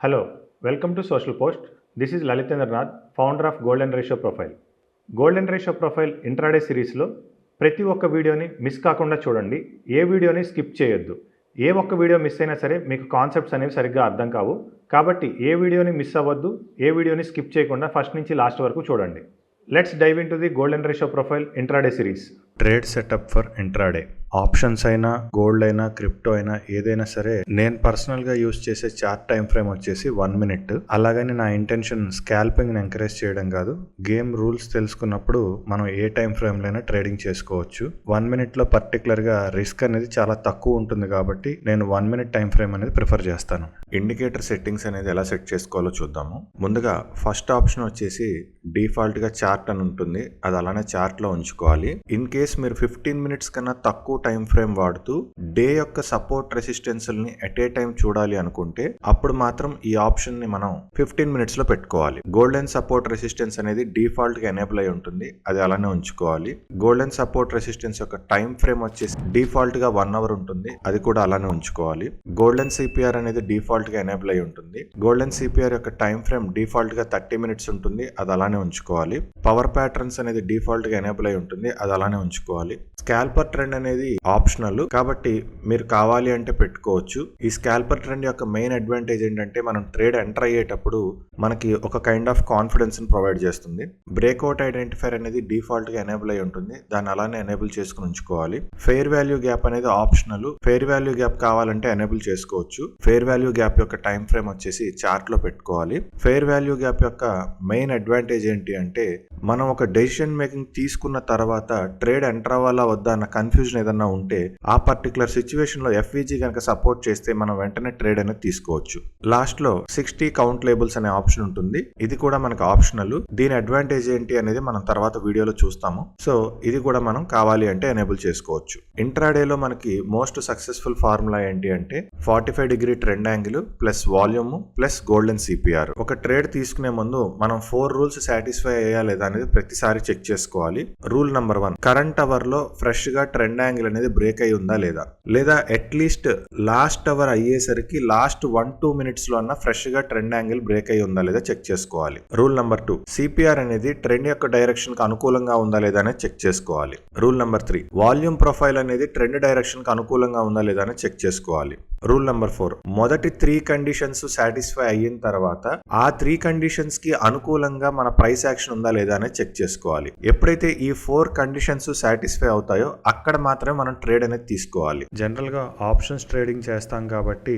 Hello, welcome to Social Post. This is Lalitendra Nath, founder of Golden Ratio Profile. Golden ratio profile intraday సిరీస్లో ప్రతి ఒక్క వీడియోని miss కాకుండా చూడండి. ఏ వీడియోని స్కిప్ చేయొద్దు. ఏ ఒక్క వీడియో మిస్ అయినా సరే మీకు కాన్సెప్ట్స్ అనేవి సరిగ్గా అర్థం కావు. కాబట్టి ఏ వీడియోని మిస్ అవ్వద్దు, ఏ వీడియోని స్కిప్ చేయకుండా ఫస్ట్ నుంచి లాస్ట్ వరకు చూడండి. Let's dive into the golden ratio profile intraday series. Trade setup for intraday. Options అయినా, గోల్డ్ అయినా, క్రిప్టో అయినా ఏదైనా సరే నేను పర్సనల్గా యూజ్ చేసే చార్ట్ టైం ఫ్రేమ్ వచ్చేసి 1 minute. అలాగని నా ఇంటెన్షన్ స్కాల్పింగ్ని ఎంకరేజ్ చేయడం కాదు. గేమ్ రూల్స్ తెలుసుకున్నప్పుడు మనం ఏ టైం ఫ్రేమ్లైనా ట్రేడింగ్ చేసుకోవచ్చు. 1 minute పర్టికులర్గా రిస్క్ అనేది చాలా తక్కువ ఉంటుంది కాబట్టి నేను 1 minute టైం ఫ్రేమ్ అనేది ప్రిఫర్ చేస్తాను. ఇండికేటర్ సెట్టింగ్స్ అనేది ఎలా సెట్ చేసుకోవాలో చూద్దాము. ముందుగా ఫస్ట్ ఆప్షన్ వచ్చేసి డిఫాల్ట్గా చార్ట్ అని ఉంటుంది. అది అలానే చార్ట్లో ఉంచుకోవాలి. ఇన్ కేస్ మీరు 15 minutes కన్నా తక్కువ టైం ఫ్రేమ్ వాడుతూ డే యొక్క సపోర్ట్ రెసిస్టెన్స్ని ఎట్ ఏ టైం చూడాలి అనుకుంటే అప్పుడు మాత్రం ఈ ఆప్షన్ ని మనం 15 minutes లో పెట్టుకోవాలి. గోల్డెన్ సపోర్ట్ రెసిస్టెన్స్ అనేది డిఫాల్ట్ గా ఎనేబుల్ అయి ఉంటుంది. అది అలానే ఉంచుకోవాలి. గోల్డెన్ సపోర్ట్ రెసిస్టెన్స్ యొక్క టైం ఫ్రేమ్ వచ్చేసి డిఫాల్ట్ గా 1 hour ఉంటుంది. అది కూడా అలానే ఉంచుకోవాలి. గోల్డెన్ సిపిఆర్ అనేది డిఫాల్ట్ గా ఎనేబుల్ అయి ఉంటుంది. గోల్డెన్ సిపిఆర్ యొక్క టైం ఫ్రేమ్ డిఫాల్ట్ గా 30 minutes ఉంటుంది. అది అలానే ఉంచుకోవాలి. పవర్ ప్యాటర్న్స్ అనేది డిఫాల్ట్ గా ఎనేబుల్ అయి ఉంటుంది. అది అలానే ఉంచుకోవాలి. స్కాల్పర్ ట్రెండ్ అనేది ఆప్షనల్ కాబట్టి మీరు కావాలి అంటే పెట్టుకోవచ్చు. ఈ స్కాల్పర్ ట్రెండ్ యొక్క మెయిన్ అడ్వాంటేజ్ ఏంటంటే మనం ట్రేడ్ ఎంటర్ అయ్యేటప్పుడు మనకి ఒక కైండ్ ఆఫ్ కాన్ఫిడెన్స్ ని ప్రొవైడ్ చేస్తుంది. బ్రేక్అవుట్ ఐడెంటిఫైర్ అనేది డిఫాల్ట్ గా ఎనేబుల్ అయి ఉంటుంది. దాన్ని అలానే ఎనేబుల్ చేసుకుని ఉంచుకోవాలి. ఫెయిర్ వాల్యూ గ్యాప్ అనేది ఆప్షనల్. ఫెయిర్ వాల్యూ గ్యాప్ కావాలంటే ఎనేబుల్ చేసుకోవచ్చు. ఫెయిర్ వాల్యూ గ్యాప్ యొక్క టైం ఫ్రేమ్ వచ్చేసి చార్ట్ లో పెట్టుకోవాలి. ఫెయిర్ వాల్యూ గ్యాప్ యొక్క మెయిన్ అడ్వాంటేజ్ ఏంటి అంటే మనం ఒక డెసిషన్ మేకింగ్ తీసుకున్న తర్వాత ట్రేడ్ ఎంటర్ అవ్వాలా వద్దా అన్న కన్ఫ్యూజన్ ఏదన్నా ఉంటే ఆ పర్టికులర్ సిచ్యువేషన్ లో ఎఫ్ఈజీ కనుక సపోర్ట్ చేస్తే మనం వెంటనే ట్రేడ్ అనేది తీసుకోవచ్చు. లాస్ట్ లో 60 కౌంట్ లేబుల్స్ అనే ఆప్షన్ ఉంటుంది. ఇది కూడా మనకు ఆప్షనల్. దీని అడ్వాంటేజ్ ఏంటి అనేది మనం తర్వాత వీడియోలో చూస్తాము. సో ఇది కూడా మనం కావాలి అంటే ఎనేబుల్ చేసుకోవచ్చు. ఇంట్రాడేలో మనకి మోస్ట్ సక్సెస్ఫుల్ ఫార్ములా ఏంటి అంటే 45° trend angle plus volume plus golden CPR. ఒక ట్రేడ్ తీసుకునే ముందు మనం 4 రూల్స్ సాటిస్ఫై అయ్యా లేదా అనేది ప్రతిసారి చెక్ చేసుకోవాలి. రూల్ నెంబర్ 1, కరెంట్ అవర్ లో ఫ్రెష్ గా ట్రెండ్ యాంగిల్ అనేది బ్రేక్ అయి ఉందా లేదా అట్లీస్ట్ లాస్ట్ అవర్ అయ్యేసరికి లాస్ట్ 1-2 minutes లో అన్న ఫ్రెష్ గా ట్రెండ్ యాంగిల్ బ్రేక్ అయి ఉందా లేదా చెక్ చేసుకోవాలి. రూల్ నెంబర్ 2, సిపిఆర్ అనేది ట్రెండ్ యొక్క డైరెక్షన్ కి అనుకూలంగా ఉందా లేదా అనేది చెక్ చేసుకోవాలి. రూల్ నెంబర్ 3, వాల్యూమ్ ప్రొఫైల్ అనేది ట్రెండ్ డైరెక్షన్ కి అనుకూలంగా ఉందా లేదా అని చెక్ చేసుకోవాలి. రూల్ నెంబర్ 4, మొదటి 3 కండిషన్స్ సాటిస్ఫై అయిన తర్వాత ఆ 3 కండిషన్స్ కి అనుకూలంగా మన ప్రైస్ యాక్షన్ ఉందా లేదా అనేది చెక్ చేసుకోవాలి. ఎప్పుడైతే ఈ 4 కండిషన్స్ సాటిస్ఫై అవుతాయో అక్కడ మాత్రమే మనం ట్రేడ్ అనేది తీసుకోవాలి. జనరల్ గా ఆప్షన్స్ ట్రేడింగ్ చేస్తాం కాబట్టి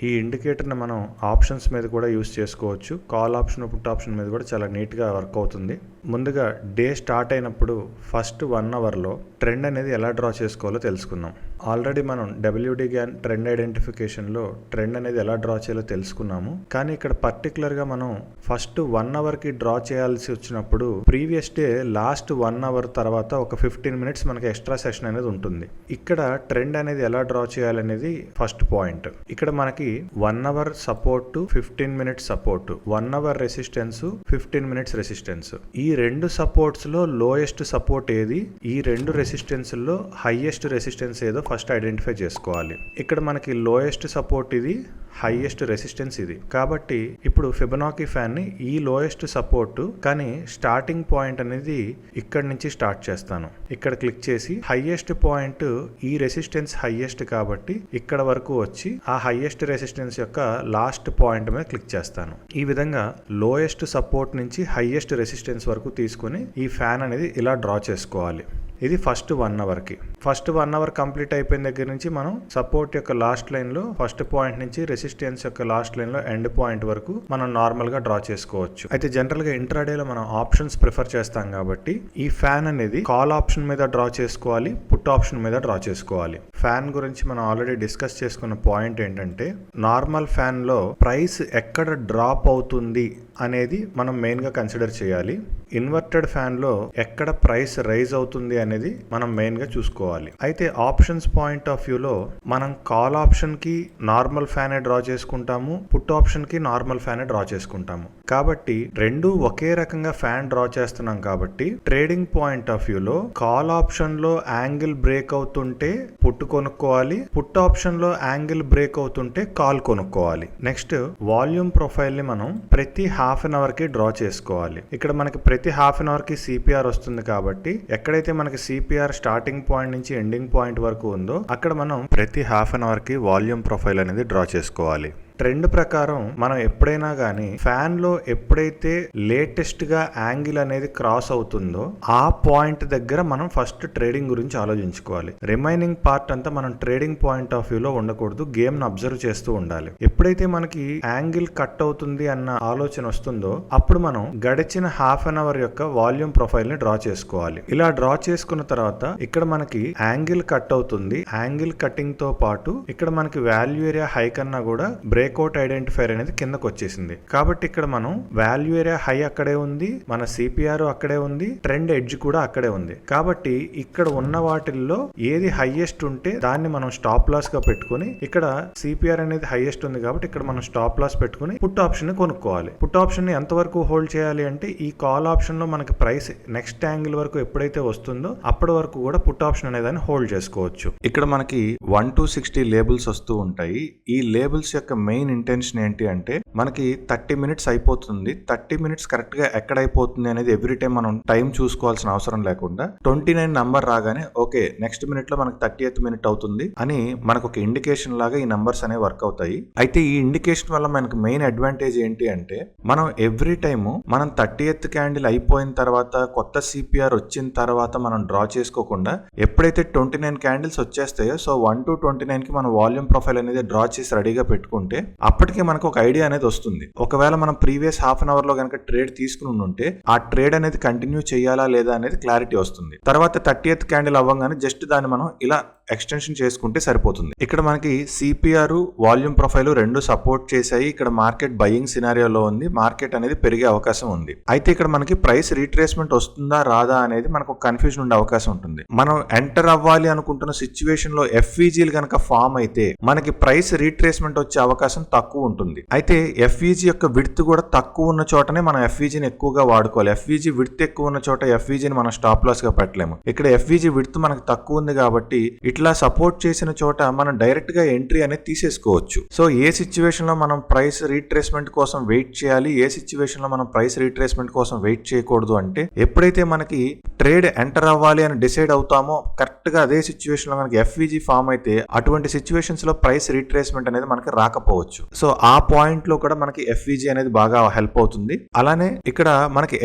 ఈ ఇండికేటర్ని మనం ఆప్షన్స్ మీద కూడా యూస్ చేసుకోవచ్చు. కాల్ ఆప్షన్, పుట్ ఆప్షన్ మీద కూడా చాలా నీట్గా వర్క్ అవుతుంది. ముందుగా డే స్టార్ట్ అయినప్పుడు ఫస్ట్ 1 hourలో ట్రెండ్ అనేది ఎలా డ్రా చేసుకోవాలో తెలుసుకుందాం. ఆల్రెడీ మనం WD గ్యాన్ ట్రెండ్ ఐడెంటిఫికేషన్లో ట్రెండ్ అనేది ఎలా డ్రా చేయాలో తెలుసుకున్నాము. కానీ ఇక్కడ పర్టికులర్గా మనం ఫస్ట్ 1 hourకి డ్రా చేయాల్సి వచ్చినప్పుడు ప్రీవియస్ డే లాస్ట్ 1 hour తర్వాత ఒక 15 minutes మనకి ఎక్స్ట్రా సెషన్ అనేది ఉంటుంది. ఇక్కడ ట్రెండ్ అనేది ఎలా డ్రా చేయాలనేది ఫస్ట్ పాయింట్. ఇక్కడ మనకి 1 hour support, 15 minutes support, 1 hour resistance, 15 minutes resistance. ఈ 2 సపోర్ట్స్ లో లోయెస్ట్ సపోర్ట్ ఏది, ఈ 2 రెసిస్టెన్స్ లో హైయెస్ట్ రెసిస్టెన్స్ ఏదో ఫస్ట్ ఐడెంటిఫై చేసుకోవాలి. ఇక్కడ మనకి లోయెస్ట్ సపోర్ట్ ఇది, హైయెస్ట్ రెసిస్టెన్స్ ఇది. కాబట్టి ఇప్పుడు ఫిబొనాకీ ఫ్యాన్ ని ఈ లోయెస్ట్ సపోర్ట్ కానీ స్టార్టింగ్ పాయింట్ అనేది ఇక్కడ నుంచి స్టార్ట్ చేస్తాను. ఇక్కడ క్లిక్ చేసి హైయెస్ట్ పాయింట్ ఈ రెసిస్టెన్స్ హైయెస్ట్ కాబట్టి ఇక్కడ వరకు వచ్చి ఆ హైయెస్ట్ రెసిస్టెన్స్ యొక్క లాస్ట్ పాయింట్ మీద క్లిక్ చేస్తాను. ఈ విధంగా లోయెస్ట్ సపోర్ట్ నుంచి హైయెస్ట్ రెసిస్టెన్స్ వరకు తీసుకుని ఈ ఫ్యాన్ అనేది ఇలా డ్రా చేసుకోవాలి. ఇది ఫస్ట్ 1 hourకి. ఫస్ట్ 1 hour కంప్లీట్ అయిపోయిన దగ్గర నుంచి మనం సపోర్ట్ యొక్క లాస్ట్ లైన్లో ఫస్ట్ పాయింట్ నుంచి రెసిస్టెన్స్ యొక్క లాస్ట్ లైన్లో ఎండ్ పాయింట్ వరకు మనం నార్మల్గా డ్రా చేసుకోవచ్చు. అయితే జనరల్గా ఇంట్రాడేలో మనం ఆప్షన్స్ ప్రిఫర్ చేస్తాం కాబట్టి ఈ ఫ్యాన్ అనేది కాల్ ఆప్షన్ మీద డ్రా చేసుకోవాలి, పుట్ ఆప్షన్ మీద డ్రా చేసుకోవాలి. ఫ్యాన్ గురించి మనం ఆల్రెడీ డిస్కస్ చేసుకున్న పాయింట్ ఏంటంటే నార్మల్ ఫ్యాన్లో ప్రైస్ ఎక్కడ డ్రాప్ అవుతుంది అనేది మనం మెయిన్గా కన్సిడర్ చేయాలి. ఇన్వర్టెడ్ ఫ్యాన్లో ఎక్కడ ప్రైస్ రైజ్ అవుతుంది అనేది మనం మెయిన్గా చూసుకోవాలి. అయితే ఆప్షన్స్ పాయింట్ ఆఫ్ వ్యూలో మనం కాల్ ఆప్షన్కి నార్మల్ ఫ్యానే డ్రా చేసుకుంటాము, పుట్ ఆప్షన్కి నార్మల్ ఫ్యానే డ్రా చేసుకుంటాము. కాబట్టి రెండు ఒకే రకంగా ఫ్యాన్ డ్రా చేస్తున్నాం కాబట్టి ట్రేడింగ్ పాయింట్ ఆఫ్ వ్యూలో call option low angle break అవుతుంటే పుట్ కొనుక్కోవాలి, put option low angle break అవుతుంటే కాల్ కొనుక్కోవాలి. నెక్స్ట్ వాల్యూమ్ ప్రొఫైల్ ని మనం ప్రతి హాఫ్ అన్ అవర్ కి డ్రా చేసుకోవాలి. ఇక్కడ మనకి ప్రతి హాఫ్ అన్ అవర్ కి సిపిఆర్ వస్తుంది కాబట్టి ఎక్కడైతే మనకి సిపిఆర్ స్టార్టింగ్ పాయింట్ నుంచి ఎండింగ్ పాయింట్ వరకు ఉందో అక్కడ మనం ప్రతి హాఫ్ అన్ అవర్ కి వాల్యూమ్ ప్రొఫైల్ అనేది డ్రా చేసుకోవాలి. ట్రెండ్ ప్రకారం మనం ఎప్పుడైనా కానీ ఫ్యాన్ లో ఎప్పుడైతే లేటెస్ట్ గా యాంగిల్ అనేది క్రాస్ అవుతుందో ఆ పాయింట్ దగ్గర మనం ఫస్ట్ ట్రేడింగ్ గురించి ఆలోచించుకోవాలి. రిమైనింగ్ పార్ట్ అంతా మనం ట్రేడింగ్ పాయింట్ ఆఫ్ వ్యూ లో ఉండకూడదు, గేమ్ ను అబ్జర్వ్ చేస్తూ ఉండాలి. ఎప్పుడైతే మనకి యాంగిల్ కట్ అవుతుంది అన్న ఆలోచన వస్తుందో అప్పుడు మనం గడిచిన హాఫ్ అన్ అవర్ యొక్క వాల్యూమ్ ప్రొఫైల్ ని డ్రా చేసుకోవాలి. ఇలా డ్రా చేసుకున్న తర్వాత ఇక్కడ మనకి యాంగిల్ కట్ అవుతుంది, యాంగిల్ కటింగ్ తో పాటు ఇక్కడ మనకి వాల్యూ ఏరియా హై కన్నా కూడా బ్రేక్అవుట్ ఐడెంటిఫైర్ అనేది కిందకు వచ్చేసింది. కాబట్టి ఇక్కడ మనం వాల్యూ ఏరియా హై అక్కడే ఉంది, మన సిపిఆర్ అక్కడే ఉంది, ట్రెండ్ ఎడ్జ్ కూడా అక్కడే ఉంది. కాబట్టి ఇక్కడ ఉన్న వాటిల్లో ఏది హైయెస్ట్ ఉంటే దాన్ని మనం స్టాప్ లాస్ గా పెట్టుకుని, ఇక్కడ సిపిఆర్ అనేది హైయెస్ట్ ఉంది కాబట్టి ఇక్కడ మనం స్టాప్ లాస్ పెట్టుకుని పుట్ ఆప్షన్ ని కొనుక్కోవాలి. పుట్ ఆప్షన్ ని ఎంత వరకు హోల్డ్ చేయాలి అంటే ఈ కాల్ ఆప్షన్ లో మనకి ప్రైస్ నెక్స్ట్ యాంగిల్ వరకు ఎప్పుడైతే వస్తుందో అప్పటి వరకు కూడా పుట్ ఆప్షన్ అనేది హోల్డ్ చేసుకోవచ్చు. ఇక్కడ మనకి 1 to 60 లేబుల్స్ వస్తూ ఉంటాయి. ఈ లేబుల్స్ యొక్క మెయిన్ ఇంటెన్షన్ ఏంటి అంటే మనకి 30 మినిట్స్ అయిపోతుంది, 30 మినిట్స్ కరెక్ట్ గా ఎక్కడ అయిపోతుంది అనేది ఎవ్రీ టైం మనం టైం చూసుకోవాల్సిన అవసరం లేకుండా 29 నంబర్ రాగానే ఓకే నెక్స్ట్ మినిట్ లో మనకి 30th మినిట్ అవుతుంది అని మనకు ఒక ఇండికేషన్ లాగా ఈ నంబర్స్ అనేవి వర్క్ అవుతాయి. అయితే ఈ ఇండికేషన్ వల్ల మనకి మెయిన్ అడ్వాంటేజ్ ఏంటి అంటే మనం ఎవ్రీ టైము మనం 30th క్యాండిల్ అయిపోయిన తర్వాత కొత్త సిపిఆర్ వచ్చిన తర్వాత మనం డ్రా చేసుకోకుండా ఎప్పుడైతే 29 క్యాండిల్స్ వచ్చేస్తాయో సో 1 to 29 కి మనం వాల్యూమ్ ప్రొఫైల్ అనేది డ్రా చేసి రెడీగా పెట్టుకుంటే అప్పటికే మనకు ఒక ఐడియా అనేది వస్తుంది. ఒకవేళ మనం ప్రీవియస్ హాఫ్ అన్ అవర్ లో కనుక ట్రేడ్ తీసుకుని ఉంటే ఆ ట్రేడ్ అనేది కంటిన్యూ చేయాలా లేదా అనేది క్లారిటీ వస్తుంది. తర్వాత 30th క్యాండిల్ అవ్వగానే జస్ట్ దాన్ని మనం ఇలా ఎక్స్టెన్షన్ చేసుకుంటే సరిపోతుంది. ఇక్కడ మనకి సిపిఆర్ వాల్యూమ్ ప్రొఫైల్ రెండు సపోర్ట్ చేశాయి. ఇక్కడ మార్కెట్ బయింగ్ సినారియోలో ఉంది, మార్కెట్ అనేది పెరిగే అవకాశం ఉంది. అయితే ఇక్కడ మనకి ప్రైస్ రీట్రేస్మెంట్ వస్తుందా రాదా అనేది మనకు కన్ఫ్యూజన్ ఉండే అవకాశం ఉంటుంది. మనం ఎంటర్ అవ్వాలి అనుకుంటున్న సిచ్యువేషన్ లో ఎఫ్ఈజీలు కనుక ఫామ్ అయితే మనకి ప్రైస్ రీట్రేస్మెంట్ వచ్చే అవకాశం తక్కువ ఉంటుంది. అయితే ఎఫ్ఈజీ యొక్క విడ్త్ కూడా తక్కువ ఉన్న చోటనే మనం ఎఫ్ఈజీని ఎక్కువగా వాడుకోవాలి. ఎఫ్ఈజీ విడ్త్ ఎక్కువ ఉన్న చోట ఎఫ్ఈజీని మనం స్టాప్ లాస్ గా పెట్టలేము. ఇక్కడ ఎఫ్ఈజీ విడ్త్ మనకు తక్కువ ఉంది కాబట్టి ఇట్లా సపోర్ట్ చేసిన చోట మనం డైరెక్ట్ గా ఎంట్రీ అనేది తీసేసుకోవచ్చు. సో ఏ సిచ్యువేషన్ లో మనం ప్రైస్ రీట్రేస్మెంట్ కోసం వెయిట్ చేయాలి, ఏ సిచ్యువేషన్ లో మనం ప్రైస్ రీట్రేస్మెంట్ కోసం వెయిట్ చేయకూడదు అంటే ఎప్పుడైతే మనకి ట్రేడ్ ఎంటర్ అవ్వాలి అని డిసైడ్ అవుతామో కరెక్ట్ గా అదే సిచ్యువేషన్ లో మనకి ఎఫ్ఈజీ ఫామ్ అయితే అటువంటి సిచ్యువేషన్స్ లో ప్రైస్ రీట్రేస్మెంట్ అనేది మనకి రాకపోవచ్చు. సో ఆ పాయింట్ లో కూడా మనకి ఎఫ్ఈజీ అనేది బాగా హెల్ప్ అవుతుంది. అలానే ఇక్కడ మనకి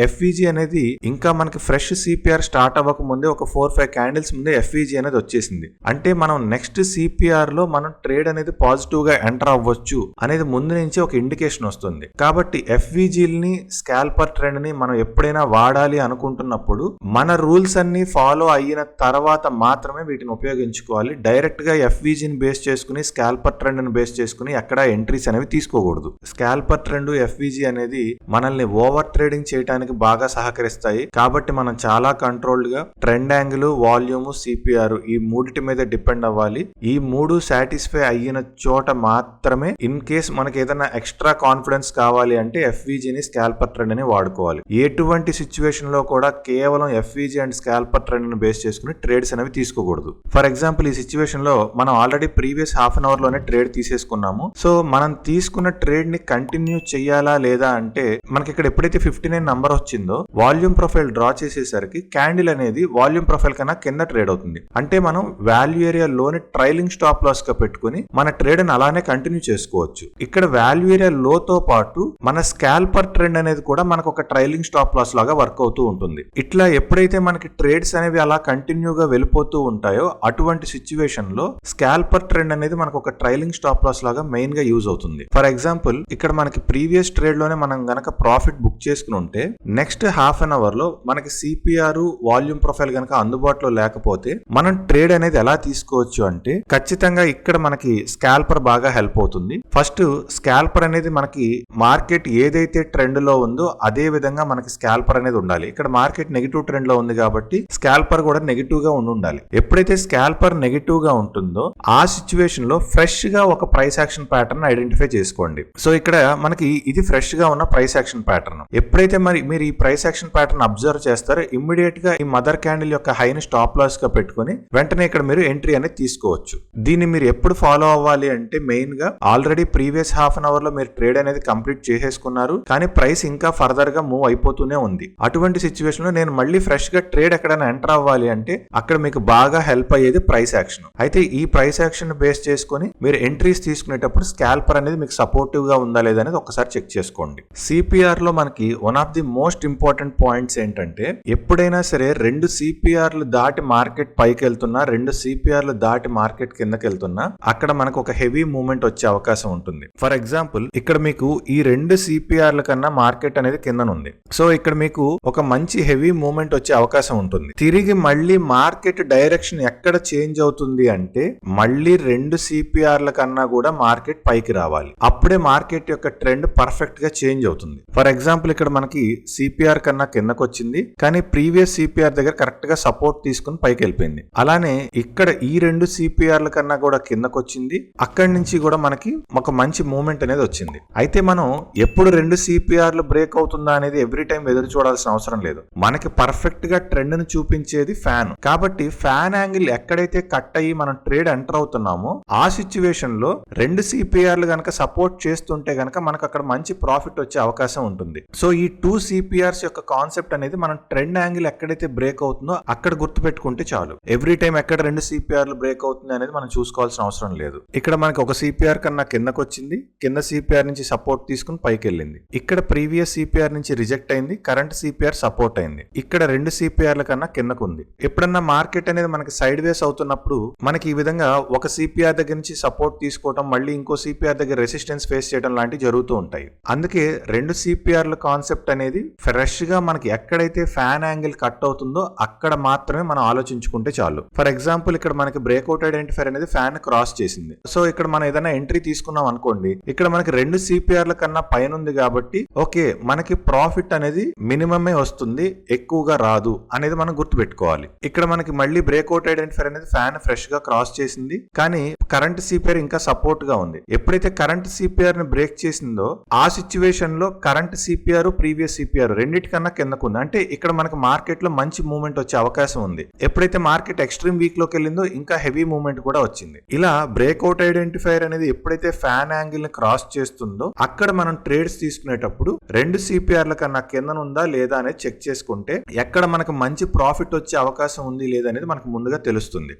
ఎఫ్ఈజీ అనేది ఇంకా మనకి ఫ్రెష్ సిపిఆర్ స్టార్ట్ అవ్వక ముందే ఒక 4-5 క్యాండిల్స్ ముందే ఎఫ్ఈజీ అనేది వచ్చేసింది. అంటే మనం నెక్స్ట్ సిపిఆర్ లో మనం ట్రేడ్ అనేది పాజిటివ్ గా ఎంటర్ అవ్వచ్చు అనేది ముందు నుంచి ఒక ఇండికేషన్ వస్తుంది. కాబట్టి ఎఫ్ఈజీని స్కాల్పర్ ట్రెండ్ ని మనం ఎప్పుడైనా వాడాలి అనుకుంటున్నప్పుడు మన రూల్స్ అన్ని ఫాలో అయిన తర్వాత మాత్రమే వీటిని ఉపయోగించుకోవాలి. డైరెక్ట్ గా ఎఫ్ఈజీని బేస్ చేసుకుని స్కాల్పర్ ట్రెండ్ ని బేస్ చేసుకుని ఎక్కడ ఎంట్రీస్ అనేవి తీసుకోకూడదు. స్కాల్పర్ ట్రెండ్ ఎఫ్ఈజీ అనేది మనల్ని ఓవర్ ట్రేడింగ్ చేయడానికి బాగా సహకరిస్తాయి. కాబట్టి మనం చాలా కంట్రోల్డ్ గా ట్రెండ్ యాంగిల్, వాల్యూమ్, సిపిఆర్ ఈ మూడిటి మీద డిపెండ్ అవ్వాలి. ఈ మూడు సాటిస్ఫై అయిన చోట మాత్రమే ఇన్ కేస్ మనకి ఏదైనా ఎక్స్ట్రా కాన్ఫిడెన్స్ కావాలి అంటే ఎఫ్ఈజీని స్కాల్పర్ ట్రెండ్ ని వాడుకోవాలి. ఎటువంటి సిచ్యువేషన్ లో కూడా కేవలం ఎఫ్ఈజీ అండ్ స్కాల్పర్ ట్రెండ్ ని బేస్ చేసుకుని ట్రేడ్స్ అనేవి తీసుకోకూడదు. ఫర్ ఎగ్జాంపుల్ ఈ సిచ్యువేషన్ లో మనం already previous half an hour లోనే ట్రేడ్ తీసేసుకున్నాము. సో మనం తీసుకున్న ట్రేడ్ ని కంటిన్యూ చేయాలా లేదా అంటే మనకి ఇక్కడ ఎప్పుడైతే 59 నంబర్ వచ్చిందో వాల్యూమ్ ప్రొఫైల్ డ్రా చేసేసరికి క్యాండిల్ అనేది వాల్యూమ్ ప్రొఫైల్ కన్నా కింద ట్రేడ్ అవుతుంది. అంటే మనం వాల్యూ ఏరియా లోని ట్రైలింగ్ స్టాప్ లాస్ గా పెట్టుకుని మన ట్రేడ్ ని అలానే కంటిన్యూ చేసుకోవచ్చు. ఇక్కడ వాల్యూ ఏరియా లో తో పాటు మన స్కాల్పర్ ట్రెండ్ అనేది కూడా మనకు ఒక ట్రైలింగ్ స్టాప్ లాస్ లాగా వర్క్ అవుతూ ఉంటుంది. ఇట్లా ఎప్పుడైతే మనకి ట్రేడ్స్ అనేవి అలా కంటిన్యూగా వెళ్ళిపోతూ ఉంటాయో అటువంటి సిచ్యువేషన్ లో స్కాల్పర్ ట్రెండ్ అనేది మనకు ఒక ట్రైలింగ్ స్టాప్ లాస్ లాగా మెయిన్ గా యూజ్ అవుతుంది. ఫర్ ఎగ్జాంపుల్ ఇక్కడ మనకి ప్రీవియస్ ట్రేడ్ లోనే మనం గనక ప్రాఫిట్ బుక్ చేసుకుని ఉంటే నెక్స్ట్ హాఫ్ అన్ అవర్ లో మనకి సిపిఆర్ వాల్యూమ్ ప్రొఫైల్ గనక అందుబాటులో లేకపోతే మనం ట్రేడ్ అనేది ఎలా ఎలా తీసుకోవచ్చు అంటే ఖచ్చితంగా ఇక్కడ మనకి స్కాల్పర్ బాగా హెల్ప్ అవుతుంది. ఫస్ట్ స్కాల్పర్ అనేది మనకి మార్కెట్ ఏదైతే ట్రెండ్ లో ఉందో అదే విధంగా మనకి స్కాల్పర్ అనేది ఉండాలి. ఇక్కడ మార్కెట్ నెగిటివ్ ట్రెండ్ లో ఉంది కాబట్టి స్కాల్పర్ కూడా నెగిటివ్ గా ఉండాలి. ఎప్పుడైతే స్కాల్పర్ నెగిటివ్ గా ఉంటుందో ఆ సిచ్యువేషన్ లో ఫ్రెష్ గా ఒక ప్రైస్ యాక్షన్ ప్యాటర్న్ ఐడెంటిఫై చేసుకోండి. సో ఇక్కడ మనకి ఇది ఫ్రెష్ గా ఉన్న ప్రైస్ యాక్షన్ ప్యాటర్న్. ఎప్పుడైతే మీరు ఈ ప్రైస్ యాక్షన్ ప్యాటర్న్ అబ్జర్వ్ చేస్తారో ఇమ్మీడియట్ గా ఈ మదర్ క్యాండిల్ యొక్క హైని స్టాప్ లాస్ గా పెట్టుకుని వెంటనే ఇక్కడ మీరు ఎంట్రీ అనేది తీసుకోవచ్చు. దీన్ని మీరు ఎప్పుడు ఫాలో అవ్వాలి అంటే మెయిన్ గా already previous half an hour లో మీరు ట్రేడ్ అనేది కంప్లీట్ చేసేసుకున్నారు, కానీ ప్రైస్ ఇంకా ఫర్దర్ గా మూవ్ అయిపోతూనే ఉంది. అటువంటి సిచ్యువేషన్ లో నేను మళ్ళీ ఫ్రెష్ గా ట్రేడ్ ఎక్కడైనా ఎంటర్ అవ్వాలి అంటే అక్కడ మీకు బాగా హెల్ప్ అయ్యేది ప్రైస్ యాక్షన్. అయితే ఈ ప్రైస్ యాక్షన్ బేస్ చేసుకుని మీరు ఎంట్రీస్ తీసుకునేటప్పుడు స్కాల్పర్ అనేది మీకు సపోర్టివ్ గా ఉందా లేదా అనేది ఒకసారి చెక్ చేసుకోండి. సిపిఆర్ లో మనకి one of the most important points ఏంటంటే ఎప్పుడైనా సరే రెండు సిపిఆర్లు దాటి మార్కెట్ పైకి వెళ్తున్నా, రెండు సిపిఆర్లు దాటి మార్కెట్ కిందకి వెళ్తున్నా అక్కడ మనకు ఒక హెవీ మూవ్మెంట్ వచ్చే అవకాశం ఉంటుంది. ఫర్ ఎగ్జాంపుల్ ఇక్కడ మీకు ఈ రెండు సిపిఆర్ల కన్నా మార్కెట్ అనేది కిందనుంది. సో ఇక్కడ మీకు ఒక మంచి హెవీ మూవ్మెంట్ వచ్చే అవకాశం ఉంటుంది. తిరిగి మళ్ళీ మార్కెట్ డైరెక్షన్ ఎక్కడ చేంజ్ అవుతుంది అంటే మళ్ళీ రెండు సిపిఆర్ల కన్నా కూడా మార్కెట్ పైకి రావాలి. అప్పుడే మార్కెట్ యొక్క ట్రెండ్ పర్ఫెక్ట్ గా చేంజ్ అవుతుంది. ఫర్ ఎగ్జాంపుల్ ఇక్కడ మనకి సిపిఆర్ కన్నా కిందకు వచ్చింది, కానీ ప్రీవియస్ సిపిఆర్ దగ్గర కరెక్ట్ గా సపోర్ట్ తీసుకుని పైకి వెళ్ళిపోయింది. అలానే ఇక్కడ ఈ రెండు సిపిఆర్ల కన్నా కూడా కిందకు వచ్చింది, అక్కడి నుంచి కూడా మనకి ఒక మంచి మూవ్మెంట్ అనేది వచ్చింది. అయితే మనం ఎప్పుడు రెండు సిపిఆర్లు బ్రేక్ అవుతుందా అనేది ఎవ్రీ టైం ఎదురు చూడాల్సిన అవసరం లేదు. మనకి పర్ఫెక్ట్ గా ట్రెండ్ ను చూపించేది ఫ్యాన్. కాబట్టి ఫ్యాన్ యాంగిల్ ఎక్కడైతే కట్ అయ్యి మనం ట్రేడ్ ఎంటర్ అవుతున్నామో ఆ సిచ్యువేషన్ లో రెండు సిపిఆర్లు గనక సపోర్ట్ చేస్తుంటే గనక మనకు అక్కడ మంచి ప్రాఫిట్ వచ్చే అవకాశం ఉంటుంది. సో ఈ టూ సిపిఆర్స్ యొక్క కాన్సెప్ట్ అనేది మనం ట్రెండ్ యాంగిల్ ఎక్కడైతే బ్రేక్ అవుతుందో అక్కడ గుర్తు పెట్టుకుంటే చాలు. ఎవ్రీ టైం ఎక్కడ రెండు సిపిఆర్లు బ్రేక్ అవుతుంది అనేది మనం చూసుకోవాల్సిన అవసరం లేదు. ఇక్కడ మనకి ఒక సిపిఆర్ కన్నా కిందకు వచ్చింది, కింద సిపిఆర్ నుంచి సపోర్ట్ తీసుకుని పైకి వెళ్ళింది. ఇక్కడ ప్రీవియస్ సిపిఆర్ నుంచి రిజెక్ట్ అయింది, కరెంట్ సిపిఆర్ సపోర్ట్ అయింది. ఇక్కడ రెండు సిపిఆర్ల కన్నా కిందకు ఉంది. ఎప్పుడన్నా మార్కెట్ అనేది మనకి సైడ్ వేస్ అవుతున్నప్పుడు మనకి ఈ విధంగా ఒక సిపిఆర్ దగ్గర నుంచి సపోర్ట్ తీసుకోవడం, మళ్ళీ ఇంకో సిపిఆర్ దగ్గర రెసిస్టెన్స్ ఫేస్ చేయడం లాంటివి జరుగుతూ ఉంటాయి. అందుకే రెండు సిపిఆర్ల కాన్సెప్ట్ అనేది ఫ్రెష్ గా మనకి ఎక్కడైతే ఫ్యాన్ యాంగిల్ కట్ అవుతుందో అక్కడ మాత్రమే మనం ఆలోచించుకుంటే చాలు. ఫర్ ఎగ్జాంపుల్ ఇక్కడ మనకి బ్రేక్అవుట్ ఐడెంటిఫైర్ అనేది ఫ్యాన్ క్రాస్ చేసింది. సో ఇక్కడ మనం ఏదైనా ఎంట్రీ తీసుకున్నాం అనుకోండి, ఇక్కడ మనకి రెండు సిపిఆర్ల కన్నా పైన ఉంది కాబట్టి ఓకే మనకి ప్రాఫిట్ అనేది మినిమమే వస్తుంది, ఎక్కువగా రాదు అనేది మనం గుర్తుపెట్టుకోవాలి. ఇక్కడ మనకి మళ్ళీ బ్రేక్అవుట్ ఐడెంటిఫైర్ అనేది ఫ్యాన్ ఫ్రెష్ గా క్రాస్ చేసింది, కానీ కరెంట్ సిపిఆర్ ఇంకా సపోర్ట్ గా ఉంది. ఎప్పుడైతే కరెంట్ సిపిఆర్ ని బ్రేక్ చేసిందో ఆ సిచ్యువేషన్ లో కరెంట్ సిపిఆర్ ప్రీవియస్ సిపిఆర్ రెండింటికన్నా కిందకు ఉంది. అంటే ఇక్కడ మనకి మార్కెట్ లో మంచి మూవ్మెంట్ వచ్చే అవకాశం ఉంది. ఎప్పుడైతే మార్కెట్ ఎక్స్ట్రీమ్ వీక్ లోకి వెళ్ళిందో ఇంకా హెవీ మూవ్మెంట్ కూడా వచ్చింది. ఇలా బ్రేక్అవుట్ ఐడెంటిఫైర్ అనేది ఎప్పుడైతే ఫ్యాన్ యాంగిల్ ని క్రాస్ చేస్తుందో అక్కడ మనం ట్రేడ్స్ తీసుకునేటప్పుడు రెండు సిపిఆర్ల కన్నా కిందనుందా లేదా అనేది చెక్ చేసుకుంటే ఎక్కడ మనకు మంచి ప్రాఫిట్ వచ్చే అవకాశం ఉంది లేదా అనేది మనకు ముందుగా తెలుస్తుంది.